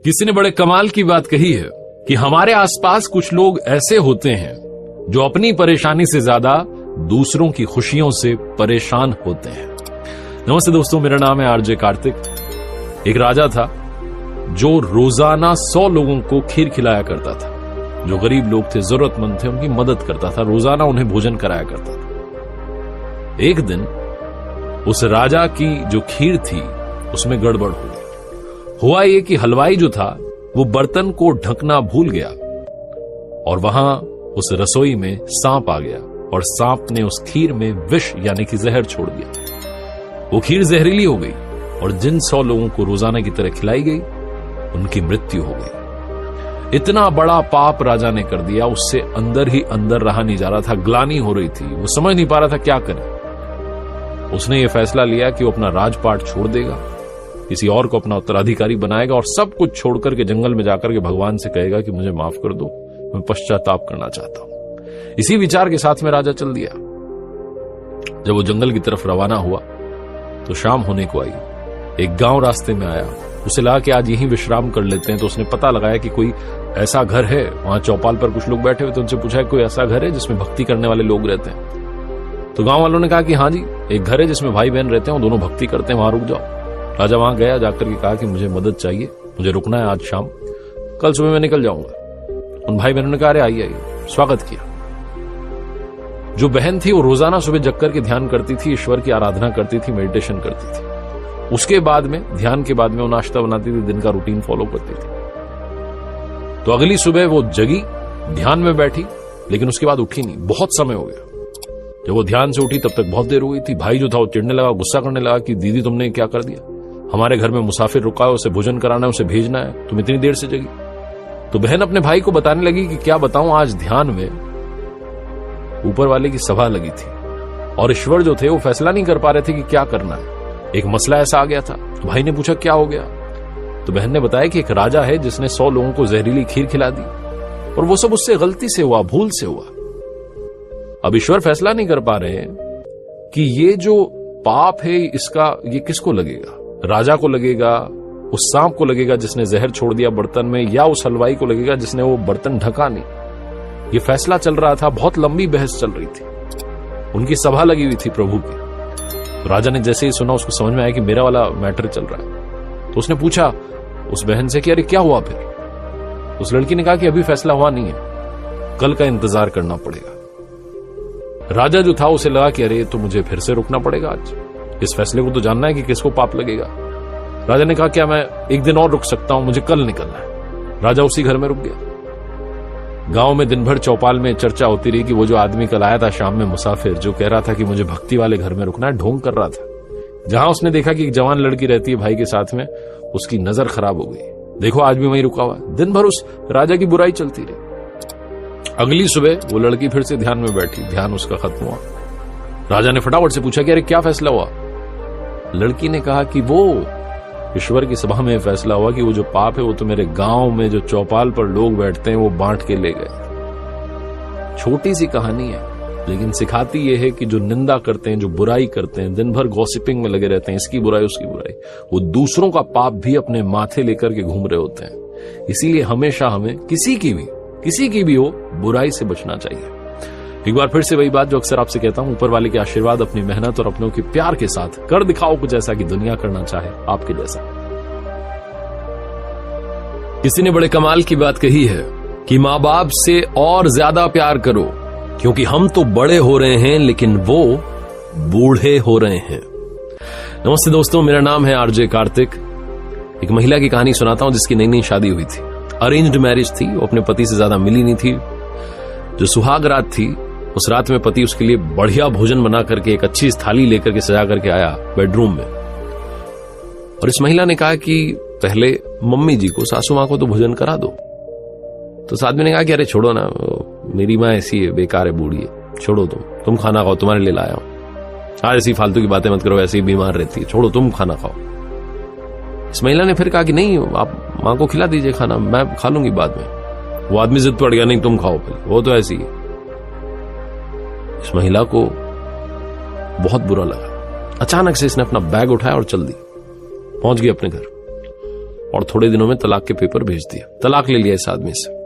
किसी ने बड़े कमाल की बात कही है कि हमारे आसपास कुछ लोग ऐसे होते हैं जो अपनी परेशानी से ज्यादा दूसरों की खुशियों से परेशान होते हैं। नमस्ते दोस्तों, मेरा नाम है आरजे कार्तिक। एक राजा था जो रोजाना 100 लोगों को खीर खिलाया करता था। जो गरीब लोग थे, जरूरतमंद थे, उनकी मदद करता था, रोजाना उन्हें भोजन कराया करता था। एक दिन उस राजा की जो खीर थी उसमें गड़बड़ हो गई। हुआ ये कि हलवाई जो था वो बर्तन को ढकना भूल गया और वहां उस रसोई में सांप आ गया और सांप ने उस खीर में विष यानी कि जहर छोड़ दिया। वो खीर जहरीली हो गई और जिन 100 लोगों को रोजाना की तरह खिलाई गई उनकी मृत्यु हो गई। इतना बड़ा पाप राजा ने कर दिया, उससे अंदर ही अंदर रहा नहीं जा रहा था, ग्लानि हो रही थी, वो समझ नहीं पा रहा था क्या करे। उसने ये फैसला लिया कि वो अपना राजपाट छोड़ देगा, किसी और को अपना उत्तराधिकारी बनाएगा और सब कुछ छोड़कर के जंगल में जाकर के भगवान से कहेगा कि मुझे माफ कर दो, मैं पश्चाताप करना चाहता हूं। इसी विचार के साथ में राजा चल दिया। जब वो जंगल की तरफ रवाना हुआ तो शाम होने को आई। एक गांव रास्ते में आया, उसे लगा कि आज यहीं विश्राम कर लेते हैं, तो उसने पता लगाया कि कोई ऐसा घर है। वहां चौपाल पर कुछ लोग बैठे हुए थे, उनसे पूछा कोई ऐसा घर है जिसमें भक्ति करने वाले लोग रहते हैं। तो गांव वालों ने कहा कि हाँ जी, एक घर है जिसमें भाई बहन रहते हैं, वो दोनों भक्ति करते हैं, वहां रुक जाओ। राजा वहां गया, जाकर के कहा कि मुझे मदद चाहिए, मुझे रुकना है आज शाम, कल सुबह मैं निकल जाऊंगा। उन भाई बहनों ने कहा अरे आइए आइए, स्वागत किया। जो बहन थी वो रोजाना सुबह जग करके ध्यान करती थी, ईश्वर की आराधना करती थी, मेडिटेशन करती थी। उसके बाद में, ध्यान के बाद में वो नाश्ता बनाती थी, दिन का रूटीन फॉलो करती थी। तो अगली सुबह वो जगी, ध्यान में बैठी, लेकिन उसके बाद उठी नहीं। बहुत समय हो गया। जब वो ध्यान से उठी तब तक बहुत देर हो गई थी। भाई जो था वो चिढ़ने लगा, गुस्सा करने लगा कि दीदी तुमने क्या कर दिया, हमारे घर में मुसाफिर रुका है, उसे भोजन कराना है, उसे भेजना है, तुम इतनी देर से जगी। तो बहन अपने भाई को बताने लगी कि क्या बताऊं, आज ध्यान में ऊपर वाले की सभा लगी थी और ईश्वर जो थे वो फैसला नहीं कर पा रहे थे कि क्या करना है। एक मसला ऐसा आ गया था। तो भाई ने पूछा क्या हो गया। तो बहन ने बताया कि एक राजा है जिसने 100 लोगों को जहरीली खीर खिला दी और वो सब उससे गलती से हुआ, भूल से हुआ। अब ईश्वर फैसला नहीं कर पा रहे हैं कि ये जो पाप है इसका ये किसको लगेगा, राजा को लगेगा, उस सांप को लगेगा जिसने जहर छोड़ दिया बर्तन में, या उस हलवाई को लगेगा जिसने वो बर्तन ढका नहीं। ये फैसला चल रहा था, बहुत लंबी बहस चल रही थी। उनकी सभा लगी हुई थी प्रभु की। तो राजा ने जैसे ही सुना उसको समझ में आया कि मेरा वाला मैटर चल रहा है। तो उसने पूछा उस बहन से कि अरे क्या हुआ फिर। उस लड़की ने कहा कि अभी फैसला हुआ नहीं है, कल का इंतजार करना पड़ेगा। राजा जो था उसे लगा कि अरे तो मुझे फिर से रुकना पड़ेगा आज, इस फैसले को तो जानना है कि किसको पाप लगेगा। राजा ने कहा क्या मैं एक दिन और रुक सकता हूं, मुझे कल निकलना है। राजा उसी घर में रुक गया। गांव में दिन भर चौपाल में चर्चा होती रही कि वो जो आदमी कल आया था शाम में मुसाफिर, जो कह रहा था कि मुझे भक्ति वाले घर में रुकना है, ढोंग कर रहा था। जहां उसने देखा कि एक जवान लड़की रहती है भाई के साथ में, उसकी नजर खराब हो गई। देखो आज भी वहीं रुका हुआ है। दिन भर उस राजा की बुराई चलती रही। अगली सुबह वो लड़की फिर से ध्यान में बैठी, ध्यान उसका खत्म हुआ। राजा ने फटाफट से पूछा कि अरे क्या फैसला हुआ। लड़की ने कहा कि वो ईश्वर की सभा में फैसला हुआ कि वो जो पाप है वो तो मेरे गांव में जो चौपाल पर लोग बैठते हैं वो बांट के ले गए। छोटी सी कहानी है, लेकिन सिखाती ये है कि जो निंदा करते हैं, जो बुराई करते हैं, दिन भर गॉसिपिंग में लगे रहते हैं, इसकी बुराई उसकी बुराई, वो दूसरों का पाप भी अपने माथे लेकर के घूम रहे होते हैं। इसीलिए हमेशा हमें किसी की भी हो बुराई से बचना चाहिए। एक बार फिर से वही बात जो अक्सर आपसे कहता हूं, ऊपर वाले के आशीर्वाद, अपनी मेहनत और अपनों के प्यार के साथ कर दिखाओ कुछ ऐसा कि दुनिया करना चाहे आपके जैसा। किसी ने बड़े कमाल की बात कही है कि मां बाप से और ज्यादा प्यार करो, क्योंकि हम तो बड़े हो रहे हैं लेकिन वो बूढ़े हो रहे हैं। नमस्ते दोस्तों, मेरा नाम है आरजे कार्तिक। एक महिला की कहानी सुनाता हूं जिसकी नई नई शादी हुई थी, अरेंज्ड मैरिज थी, वो अपने पति से ज्यादा मिली नहीं थी। जो सुहाग रात थी उस रात में पति उसके लिए बढ़िया भोजन बना करके एक अच्छी थाली लेकर के सजा करके आया बेडरूम में। और इस महिला ने कहा कि पहले मम्मी जी को, सासू मां को तो भोजन करा दो। तो उस आदमी ने कहा कि अरे छोड़ो ना, मेरी माँ ऐसी है, बेकार है, बूढ़ी है, छोड़ो तुम खाना खाओ, तुम्हारे लिए लाया हूं। आज ऐसी फालतू की बातें मत करो, ऐसी बीमार रहती है, छोड़ो तुम खाना खाओ। इस महिला ने फिर कहा कि नहीं, आप मां को खिला दीजिए खाना, मैं खा लूंगी बाद में। वो आदमी जिद पड़ गया, नहीं तुम खाओ पहले, वो तो ऐसी है। इस महिला को बहुत बुरा लगा। अचानक से इसने अपना बैग उठाया और चल दी, पहुंच गई अपने घर और थोड़े दिनों में तलाक के पेपर भेज दिया, तलाक ले लिया इस आदमी से।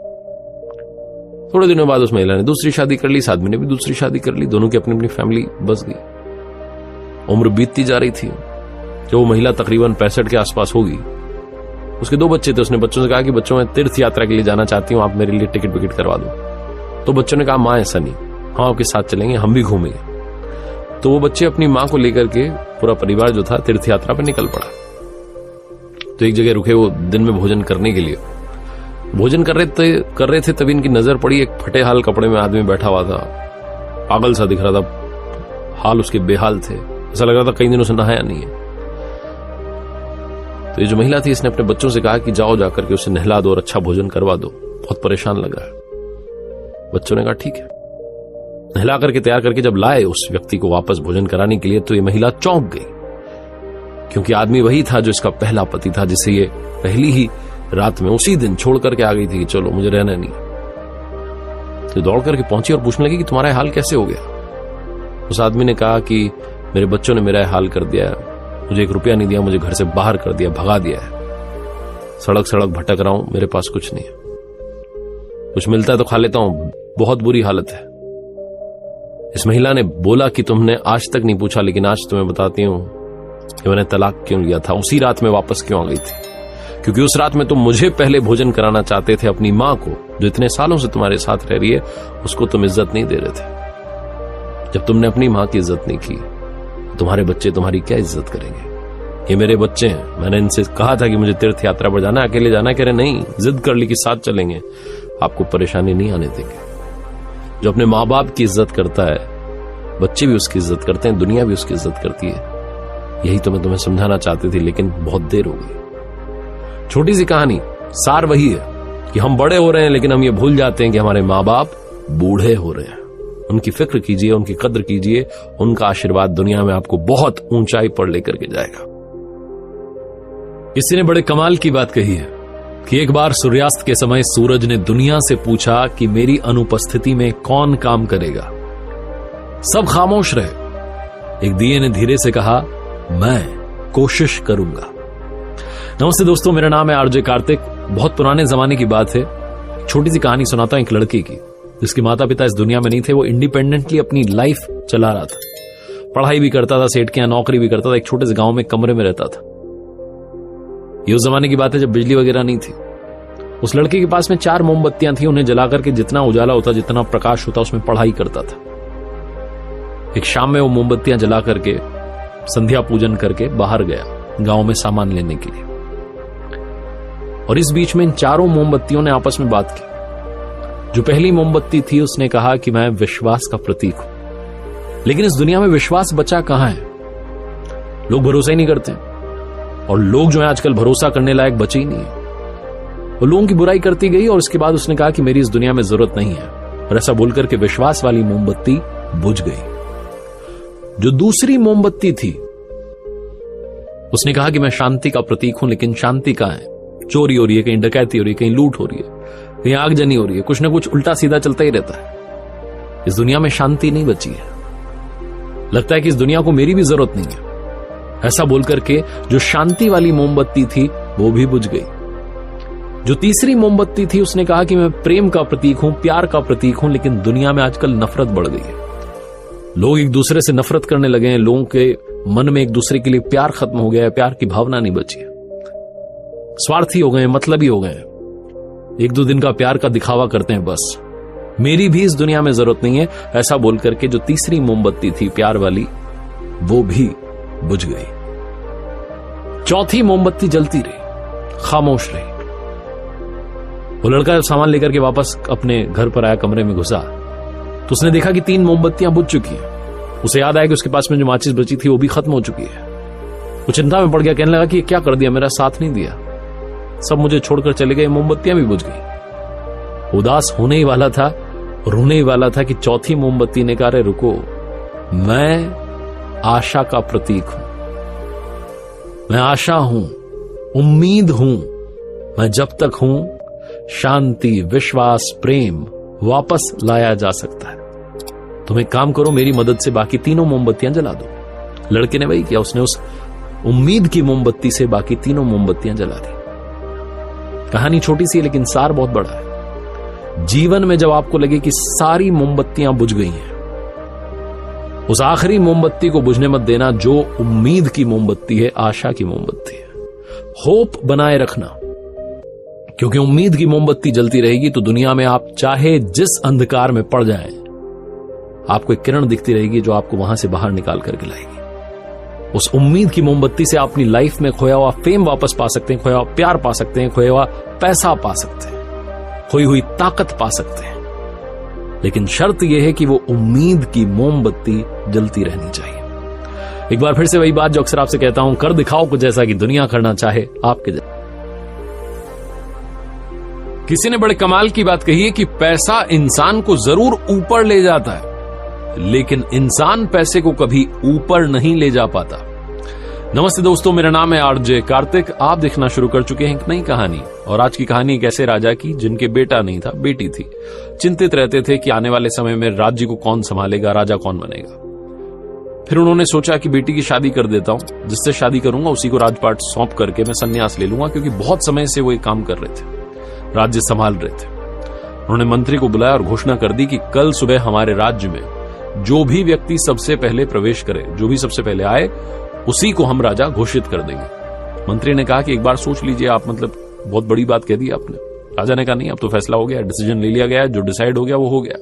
थोड़े दिनों बाद उस महिला ने दूसरी शादी कर ली, इस आदमी ने भी दूसरी शादी कर ली, दोनों की अपनी अपनी फैमिली बस गई। उम्र बीतती जा रही थी। जब वो महिला तकरीबन 65 के आसपास होगी, उसके 2 बच्चे थे। उसने बच्चों से कहा कि बच्चों मैं तीर्थ यात्रा के लिए जाना चाहती हूं, आप मेरे लिए टिकट विकेट करवा दो। तो बच्चों ने कहा मां ऐसा नहीं, हम आपके साथ चलेंगे, हम भी घूमेंगे। तो वो बच्चे अपनी मां को लेकर के, पूरा परिवार जो था, तीर्थ यात्रा पर निकल पड़ा। तो एक जगह रुके वो दिन में भोजन करने के लिए। भोजन कर रहे थे तभी इनकी नजर पड़ी, एक फटे हाल कपड़े में आदमी बैठा हुआ था, पागल सा दिख रहा था, हाल उसके बेहाल थे, ऐसा लग रहा था कई दिनों से नहाया नहीं है। तो ये जो महिला थी, इसने अपने बच्चों से कहा कि जाओ जाकर के उसे नहला दो और अच्छा भोजन करवा दो, बहुत परेशान लग रहा है। बच्चों ने कहा ठीक है। नहला करके तैयार करके जब लाए उस व्यक्ति को वापस भोजन कराने के लिए, तो ये महिला चौंक गई, क्योंकि आदमी वही था जो इसका पहला पति था, जिसे ये पहली ही रात में उसी दिन छोड़ करके आ गई थी कि चलो मुझे रहना नहीं। तो दौड़ करके पहुंची और पूछने लगी कि तुम्हारा हाल कैसे हो गया। उस आदमी ने कहा कि मेरे बच्चों ने मेरा हाल कर दिया, मुझे 1 रुपया नहीं दिया, मुझे घर से बाहर कर दिया, भगा दिया है, सड़क सड़क भटक रहा हूं, मेरे पास कुछ नहीं है, कुछ मिलता है तो खा लेता हूं, बहुत बुरी हालत है। इस महिला ने बोला कि तुमने आज तक नहीं पूछा, लेकिन आज तुम्हें बताती हूं कि मैंने तलाक क्यों लिया था, उसी रात में वापस क्यों आ गई थी, क्योंकि उस रात में तुम मुझे पहले भोजन कराना चाहते थे, अपनी मां को जो इतने सालों से तुम्हारे साथ रह रही है, उसको तुम इज्जत नहीं दे रहे थे। जब तुमने अपनी मां की इज्जत नहीं की, तुम्हारे बच्चे तुम्हारी क्या इज्जत करेंगे। ये मेरे बच्चे हैं, मैंने इनसे कहा था कि मुझे तीर्थ यात्रा पर जाना, अकेले जाना, कह रहे नहीं, जिद कर ली कि साथ चलेंगे, आपको परेशानी नहीं आने देंगे। जो अपने मां बाप की इज्जत करता है, बच्चे भी उसकी इज्जत करते हैं, दुनिया भी उसकी इज्जत करती है। यही तो मैं तुम्हें समझाना चाहती थी, लेकिन बहुत देर हो गई। छोटी सी कहानी, सार वही है कि हम बड़े हो रहे हैं, लेकिन हम ये भूल जाते हैं कि हमारे मां बाप बूढ़े हो रहे हैं। उनकी फिक्र कीजिए, उनकी कद्र कीजिए, उनका आशीर्वाद दुनिया में आपको बहुत ऊंचाई पर लेकर के जाएगा। किसी ने बड़े कमाल की बात कही है कि एक बार सूर्यास्त के समय सूरज ने दुनिया से पूछा कि मेरी अनुपस्थिति में कौन काम करेगा। सब खामोश रहे। एक दिए ने धीरे से कहा, मैं कोशिश करूंगा। नमस्ते दोस्तों, मेरा नाम है आरजे कार्तिक। बहुत पुराने जमाने की बात है, छोटी सी कहानी सुनाता हूं एक लड़के की, जिसके माता पिता इस दुनिया में नहीं थे। वो इंडिपेंडेंटली अपनी लाइफ चला रहा था, पढ़ाई भी करता था, सेठ के यहां नौकरी भी करता था, एक छोटे से गांव में कमरे में रहता था। ये उस जमाने की बात है जब बिजली वगैरह नहीं थी। उस लड़के के पास में 4 मोमबत्तियां थी, उन्हें जला करके जितना उजाला होता, जितना प्रकाश होता, उसमें पढ़ाई करता था। एक शाम में वो मोमबत्तियां जला करके संध्या पूजन करके बाहर गया गांव में सामान लेने के लिए, और इस बीच में इन 4 मोमबत्तियों ने आपस में बात की। जो पहली मोमबत्ती थी उसने कहा कि मैं विश्वास का प्रतीक हूं, लेकिन इस दुनिया में विश्वास बचा कहां है। लोग भरोसा ही नहीं करते, और लोग जो है आजकल भरोसा करने लायक बचे ही नहीं है। वो लोगों की बुराई करती गई, और उसके बाद उसने कहा कि मेरी इस दुनिया में जरूरत नहीं है, और ऐसा बोलकर के विश्वास वाली मोमबत्ती बुझ गई। जो दूसरी मोमबत्ती थी उसने कहा कि मैं शांति का प्रतीक हूं, लेकिन शांति कहां है। चोरी हो रही है, कहीं डकैती हो रही है, कहीं लूट हो रही है, कहीं आगजनी हो रही है, कुछ ना कुछ उल्टा सीधा चलता ही रहता है। इस दुनिया में शांति नहीं बची है। लगता है कि इस दुनिया को मेरी भी जरूरत नहीं है। ऐसा बोलकर के जो शांति वाली मोमबत्ती थी वो भी बुझ गई। जो तीसरी मोमबत्ती थी उसने कहा कि मैं प्रेम का प्रतीक हूं, प्यार का प्रतीक हूं, लेकिन दुनिया में आजकल नफरत बढ़ गई है। लोग एक दूसरे से नफरत करने लगे हैं, लोगों के मन में एक दूसरे के लिए प्यार खत्म हो गया है, प्यार की भावना नहीं बची है। स्वार्थी हो गए, मतलबी हो गए, 1-2 दिन का प्यार का दिखावा करते हैं, बस मेरी भी इस दुनिया में जरूरत नहीं है। ऐसा बोलकर के जो तीसरी मोमबत्ती थी प्यार वाली, वो भी बुझ गई। चौथी मोमबत्ती जलती रही, खामोश रही। वो लड़का जब सामान लेकर के वापस अपने घर पर आया, कमरे में घुसा, तो उसने देखा कि 3 मोमबत्तियां बुझ चुकी हैं। उसे याद आया कि उसके पास में जो माचिस बची थी वो भी खत्म हो चुकी है। वो चिंता में पड़ गया, कहने लगा कि क्या कर दिया, मेरा साथ नहीं दिया, सब मुझे छोड़कर चले गए, मोमबत्तियां भी बुझ गई। उदास होने ही वाला था, रोने ही वाला था कि चौथी मोमबत्ती ने कहा, रे रुको, मैं आशा का प्रतीक हूं, मैं आशा हूं, उम्मीद हूं। मैं जब तक हूं शांति, विश्वास, प्रेम वापस लाया जा सकता है। तुम एक काम करो, मेरी मदद से बाकी तीनों मोमबत्तियां जला दो। लड़के ने वही किया, उसने उस उम्मीद की मोमबत्ती से बाकी तीनों मोमबत्तियां जला दी। कहानी छोटी सी है लेकिन सार बहुत बड़ा है। जीवन में जब आपको लगे कि सारी मोमबत्तियां बुझ गई हैं, उस आखिरी मोमबत्ती को बुझने मत देना जो उम्मीद की मोमबत्ती है, आशा की मोमबत्ती है। होप बनाए रखना, क्योंकि उम्मीद की मोमबत्ती जलती रहेगी तो दुनिया में आप चाहे जिस अंधकार में पड़ जाएं, आपको एक किरण दिखती रहेगी जो आपको वहां से बाहर निकाल करके लाएगी। उस उम्मीद की मोमबत्ती से आप अपनी लाइफ में खोया हुआ फेम वापस पा सकते हैं, खोया हुआ प्यार पा सकते हैं, खोया हुआ पैसा पा सकते हैं, खोई हुई ताकत पा सकते हैं। लेकिन शर्त यह है कि वो उम्मीद की मोमबत्ती जलती रहनी चाहिए। एक बार फिर से वही बात जो अक्सर आपसे कहता हूं, कर दिखाओ कुछ ऐसा कि दुनिया करना चाहे आपके जैसा। किसी ने बड़े कमाल की बात कही है कि पैसा इंसान को जरूर ऊपर ले जाता है, लेकिन इंसान पैसे को कभी ऊपर नहीं ले जा पाता। नमस्ते दोस्तों, मेरा नाम है आरजे कार्तिक। आप देखना शुरू कर चुके हैं एक नई कहानी, और आज की कहानी एक ऐसे राजा की जिनके बेटा नहीं था, बेटी थी। चिंतित रहते थे कि आने वाले समय में राज्य को कौन संभालेगा, राजा कौन बनेगा। फिर उन्होंने सोचा कि बेटी की शादी कर देता हूं, जिससे शादी करूंगा उसी को राजपाट सौंप करके मैं संन्यास ले लूंगा, क्योंकि बहुत समय से वो एक काम कर रहे थे, राज्य संभाल रहे थे। उन्होंने मंत्री को बुलाया और घोषणा कर दी कि कल सुबह हमारे राज्य में जो भी व्यक्ति सबसे पहले प्रवेश करे, जो भी सबसे पहले आए, उसी को हम राजा घोषित कर देंगे। मंत्री ने कहा कि एक बार सोच लीजिए आप, मतलब बहुत बड़ी बात कह दी आपने। राजा ने कहा नहीं, अब तो फैसला हो गया, डिसीजन ले लिया गया, जो डिसाइड हो गया वो हो गया।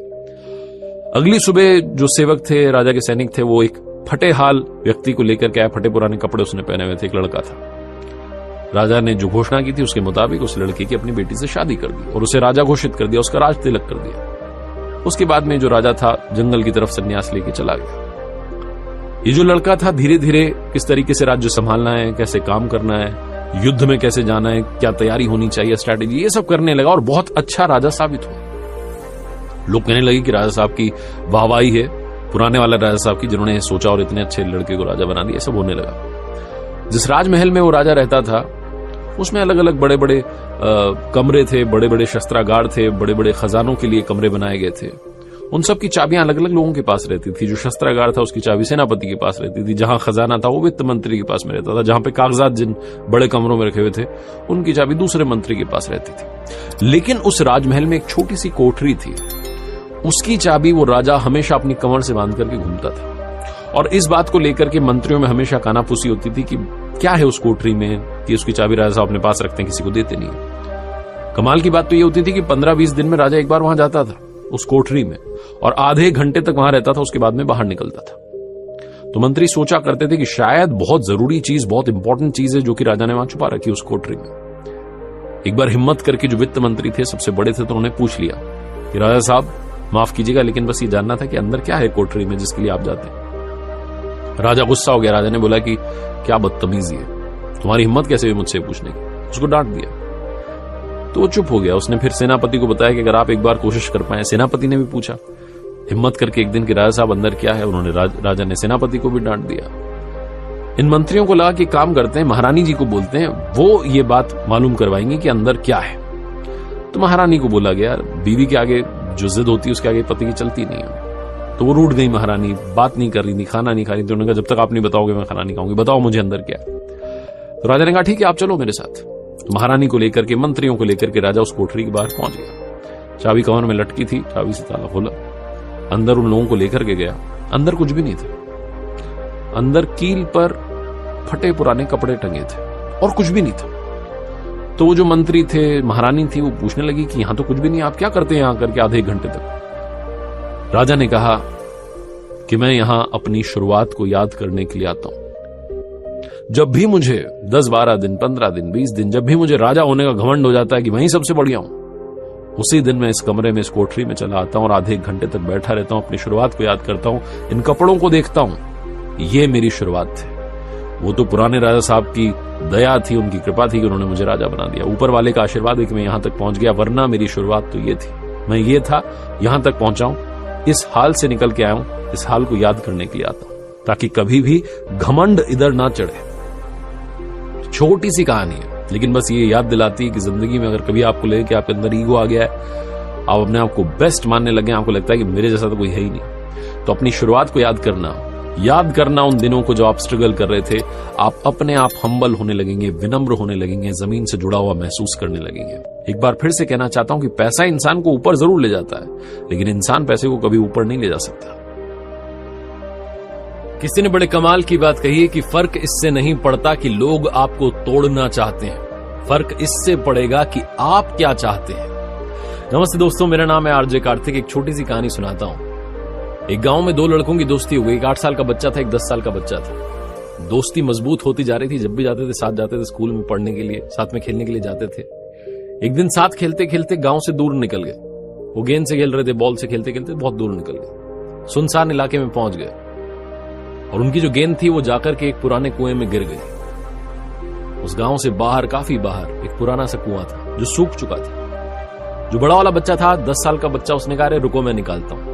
अगली सुबह जो सेवक थे, राजा के सैनिक थे, वो एक फटे हाल व्यक्ति को लेकर के आया। फटे पुराने कपड़े उसने पहने हुए थे, एक लड़का था। राजा ने जो घोषणा की थी उसके मुताबिक उस लड़के की अपनी बेटी से शादी कर दी और उसे राजा घोषित कर दिया, उसका राज तिलक कर दिया। उसके बाद में जो राजा था जंगल की तरफ संन्यास लेके चला गया। ये जो लड़का था धीरे धीरे किस तरीके से राज्य संभालना है, कैसे काम करना है, युद्ध में कैसे जाना है, क्या तैयारी होनी चाहिए, स्ट्रैटेजी, ये सब करने लगा और बहुत अच्छा राजा साबित हुआ। लोग कहने लगे कि राजा साहब की वाहवाही है, पुराने वाले राजा साहब की, जिन्होंने सोचा और इतने अच्छे लड़के को राजा बना दिया। सब होने लगा। जिस राजमहल में वो राजा रहता था उसमें अलग अलग बड़े बड़े कमरे थे, बड़े बड़े शस्त्रागार थे, बड़े बड़े खजानों के लिए कमरे बनाए गए थे। उन सब की चाबियां अलग अलग लोगों के पास रहती थी। जो शस्त्रागार था उसकी चाबी सेनापति के पास रहती थी, जहां खजाना था वो वित्त मंत्री के पास में रहता था, जहां पे कागजात जिन बड़े कमरों में रखे हुए थे उनकी चाबी दूसरे मंत्री के पास रहती थी। लेकिन उस राजमहल में एक छोटी सी कोठरी थी, उसकी चाबी वो राजा हमेशा अपनी कमर से बांध करके घूमता था। और इस बात को लेकर के मंत्रियों में हमेशा कानाफूसी होती थी कि क्या है उस कोठरी में कि उसकी चाबी राजा साहब अपने पास रखते हैं, किसी को देते नहीं। कमाल की बात तो ये होती थी कि 15-20 दिन में राजा एक बार वहां जाता था उस कोठरी में, और आधे घंटे तक वहां रहता था, उसके बाद में बाहर निकलता था। तो मंत्री सोचा करते थे कि शायद बहुत जरूरी चीज, बहुत इंपॉर्टेंट चीज है जो कि राजा ने वहां छुपा रखी उस कोठरी में। एक बार हिम्मत करके जो वित्त मंत्री थे, सबसे बड़े थे, तो उन्होंने पूछ लिया कि राजा साहब माफ कीजिएगा, लेकिन बस ये जानना था कि अंदर क्या है कोठरी में जिसके लिए आप जाते हैं। राजा गुस्सा हो गया। राजा ने बोला कि क्या बदतमीजी है, तुम्हारी हिम्मत कैसे हुई मुझसे पूछने की। उसको डांट दिया तो वो चुप हो गया। उसने फिर सेनापति को बताया कि अगर आप एक बार कोशिश कर पाए। सेनापति ने भी पूछा हिम्मत करके एक दिन कि राजा साहब अंदर क्या है। उन्होंने राजा ने सेनापति को भी डांट दिया। इन मंत्रियों को लगा कि काम करते हैं, महारानी जी को बोलते हैं, वो ये बात मालूम करवाएंगे कि अंदर क्या है। तो महारानी को बोला गया, बीवी के आगे जो जिद होती है उसके आगे पति की चलती नहीं है। तो वो रूठ गई महारानी, बात नहीं कर रही थी, खाना नहीं खा रही थी। उन्होंने कहा जब तक आप नहीं बताओगे मैं खाना नहीं खाऊंगी, बताओ मुझे अंदर क्या है। तो राजा ने कहा ठीक है आप चलो मेरे साथ। महारानी को लेकर के, मंत्रियों को लेकर के राजा उस कोठरी के बाहर पहुंच गया। चाबी कमर में लटकी थी, चाबी से ताला खोला, अंदर उन लोगों को लेकर के गया। अंदर कुछ भी नहीं था। अंदर कील पर फटे पुराने कपड़े टंगे थे और कुछ भी नहीं था। तो वो जो मंत्री थे, महारानी थी, वो पूछने लगी कि यहां तो कुछ भी नहीं, आप क्या करते हैं यहां करके आधे 1 घंटे तक। राजा ने कहा कि मैं यहां अपनी शुरुआत को याद करने के लिए आता हूं। जब भी मुझे 10-12 दिन, 15 दिन, 20 दिन, जब भी मुझे राजा होने का घमंड हो जाता है कि वहीं सबसे बढ़िया हूं, उसी दिन मैं इस कमरे में, इस कोठरी में चला आता हूं और आधे 1 घंटे तक बैठा रहता हूं, अपनी शुरुआत को याद करता हूं, इन कपड़ों को देखता हूं। ये मेरी शुरुआत थी। वो तो पुराने राजा साहब की दया थी, उनकी कृपा थी कि उन्होंने मुझे राजा बना दिया। ऊपर वाले का आशीर्वाद है कि मैं यहां तक पहुंच गया, वरना मेरी शुरुआत तो ये थी। मैं ये था, यहां तक पहुंचा हूं, इस हाल से निकल के आया हूं, इस हाल को याद करने के लिए आता हूं, ताकि कभी भी घमंड इधर ना चढ़े। छोटी सी कहानी है, लेकिन बस ये याद दिलाती है कि जिंदगी में अगर कभी आपको लगे कि आपके अंदर ईगो आ गया है, आप अपने आप को बेस्ट मानने लगे, आपको लगता है कि मेरे जैसा तो कोई है ही नहीं, तो अपनी शुरुआत को याद करना उन दिनों को जो आप स्ट्रगल कर रहे थे। आप अपने आप हम्बल होने लगेंगे, विनम्र होने लगेंगे, जमीन से जुड़ा हुआ महसूस करने लगेंगे। एक बार फिर से कहना चाहता हूं कि पैसा इंसान को ऊपर जरूर ले जाता है, लेकिन इंसान पैसे को कभी ऊपर नहीं ले जा सकता। किसी ने बड़े कमाल की बात कही है कि फर्क इससे नहीं पड़ता कि लोग आपको तोड़ना चाहते हैं, फर्क इससे पड़ेगा कि आप क्या चाहते हैं। नमस्ते दोस्तों, मेरा नाम है आरजे कार्तिक। एक छोटी सी कहानी सुनाता हूं। एक गांव में दो लड़कों की दोस्ती हो गई। एक 8 साल का बच्चा था, एक 10 साल का बच्चा था। दोस्ती मजबूत होती जा रही थी। जब भी जाते थे साथ जाते थे, स्कूल में पढ़ने के लिए, साथ में खेलने के लिए जाते थे। एक दिन साथ खेलते खेलते गांव से दूर निकल गए। वो गेंद से खेल रहे थे, बॉल से खेलते खेलते बहुत दूर निकल गए, सुनसान इलाके में पहुंच गए। और उनकी जो गेंद थी वो जाकर के एक पुराने कुएं में गिर गई। उस गांव से बाहर, काफी बाहर, एक पुराना सा कुआं था जो सूख चुका था। जो बड़ा वाला बच्चा था, 10 साल का बच्चा, उसने कहा, अरे रुको मैं निकालता हूं।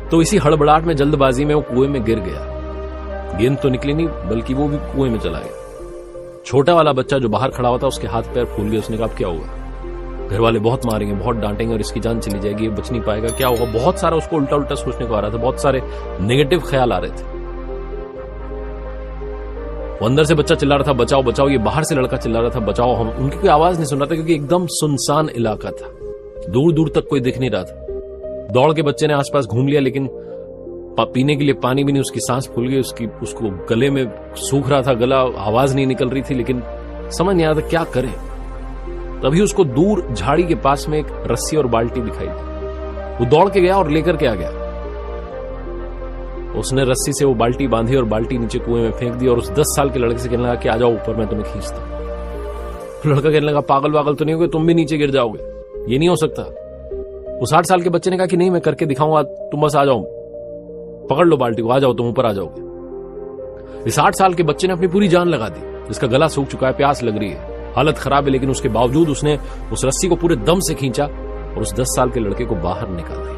तो इसी हड़बड़ाहट में, जल्दबाजी में वो कुएं में गिर गया। गेंद तो निकली नहीं, बल्कि वो भी कुएं में चला गया। छोटा वाला बच्चा जो बाहर खड़ा हुआ था, उसके हाथ पैर फूल गए। उसने कहा, अब क्या होगा? घर वाले बहुत मारेंगे, बहुत डांटेंगे और इसकी जान चली जाएगी, ये बच नहीं पाएगा, क्या होगा? बहुत सारा उसको उल्टा उल्टा सोचने को आ रहा था, बहुत सारे नेगेटिव ख्याल आ रहे थे। वो अंदर से बच्चा चिल्ला रहा था, बचाओ बचाओ। ये बाहर से लड़का चिल्ला रहा था, बचाओ। हम उनकी कोई आवाज नहीं सुन रहा था, क्योंकि एकदम सुनसान इलाका था। दूर दूर तक कोई दिख नहीं रहा था। दौड़ के बच्चे ने आसपास घूम लिया, लेकिन पीने के लिए पानी भी नहीं। उसकी सांस फूल गई, उसको गले में सूख रहा था गला, आवाज नहीं निकल रही थी, लेकिन समझ नहीं आ रहा था क्या करे। तभी उसको दूर झाड़ी के पास में एक रस्सी और बाल्टी दिखाई दी। वो दौड़ के गया और लेकर के आ गया। उसने रस्सी से वो बाल्टी बांधी और बाल्टी नीचे कुएं में फेंक दी और उस 10 साल के लड़के से कहने लगा कि आ जाओ ऊपर, मैं तुम्हें खींचता हूं। लड़का कहने लगा, पागल वागल तो नहीं हो गए, तुम भी नीचे गिर जाओगे, ये नहीं हो सकता। उस 8 साल के बच्चे ने कहा कि नहीं, मैं करके दिखाऊंगा, तुम बस आ जाओ, पकड़ लो बाल्टी को, आ जाओ, तुम ऊपर आ जाओगे। इस 8 साल के बच्चे ने अपनी पूरी जान लगा दी। इसका गला सूख चुका है, प्यास लग रही है, हालत खराब है, लेकिन उसके बावजूद उसने उस रस्सी को पूरे दम से खींचा और उस 10 साल के लड़के को बाहर निकाल दिया।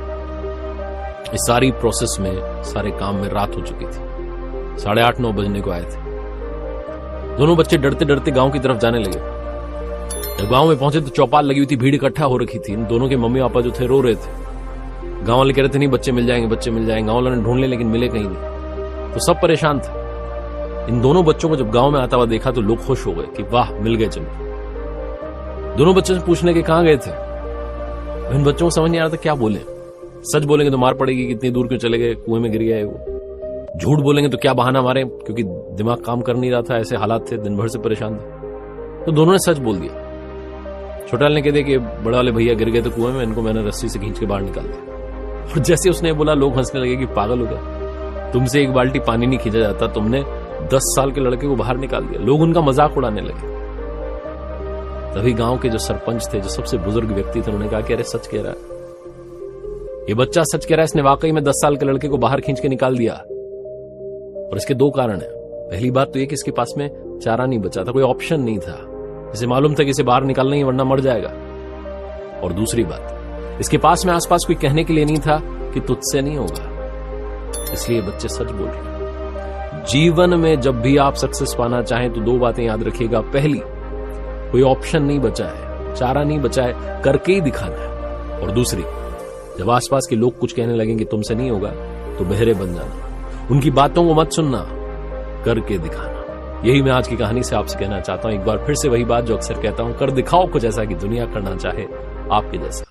इस सारी प्रोसेस में, सारे काम में रात हो चुकी थी। 8:30-9 बजने को आए थे। दोनों बच्चे डरते डरते गांव की तरफ जाने लगे। जब गांव में पहुंचे तो चौपाल लगी हुई थी, भीड़ इकट्ठा हो रखी थी। इन दोनों के मम्मी पापा जो थे रो रहे थे। गांव वाले कह रहे थे, नहीं बच्चे मिल जाएंगे, बच्चे मिल जाएंगे। गांव वालों ने ढूंढ लिए, लेकिन मिले कहीं नहीं। तो सब परेशान थे। इन दोनों बच्चों को जब गांव में आता हुआ देखा तो लोग खुश हो गए कि वाह, मिल गए चलो। दोनों बच्चों से पूछने के कहां गए थे। इन बच्चों को समझ नहीं आ रहा था क्या बोले। सच बोलेंगे तो मार पड़ेगी, कितनी दूर क्यों चले गए, कुएं में गिर गया है वो। झूठ बोलेंगे तो क्या बहाना मारे, क्योंकि दिमाग काम कर नहीं रहा था, ऐसे हालात थे, दिन भर से परेशान थे। तो दोनों ने सच बोल दिया। छोटा वाले ने कह दिया कि बड़े वाले भैया गिर गए थे कुएं में, इनको मैंने रस्सी से खींच के बाहर निकाल दिया। और जैसे उसने बोला, लोग हंसने लगे कि पागल हो गया, तुमसे एक बाल्टी पानी नहीं खींचा जाता, तुमने 10 साल के लड़के को बाहर निकाल दिया। लोग उनका मजाक उड़ाने लगे। तभी गांव के जो सरपंच थे, जो सबसे बुजुर्ग व्यक्ति थे, उन्होंने कहा कि अरे सच कह रहा है, ये बच्चा सच कह रहा है, इसने वाकई में 10 साल के लड़के को बाहर खींच के निकाल दिया। और इसके 2 कारण है। पहली बात तो ये कि इसके पास में चारा नहीं बचा था, कोई ऑप्शन नहीं था। इसे मालूम था कि इसे बाहर निकालना ही, वरना मर जाएगा। और दूसरी बात, इसके पास में आसपास कोई कहने के लिए नहीं था कि तुझसे नहीं होगा। इसलिए बच्चे सच बोल रहे। जीवन में जब भी आप सक्सेस पाना चाहें तो 2 बातें याद रखिएगा। पहली, कोई ऑप्शन नहीं बचा है, चारा नहीं बचा है, करके ही दिखाना है। और दूसरी, जब आसपास के लोग कुछ कहने लगेंगे तुमसे नहीं होगा, तो बहरे बन जाना, उनकी बातों को मत सुनना, करके दिखाना। यही मैं आज की कहानी से आपसे कहना चाहता हूं। एक बार फिर से वही बात जो अक्सर कहता हूं, कर दिखाओ कुछ ऐसा कि दुनिया करना चाहे आपके जैसा।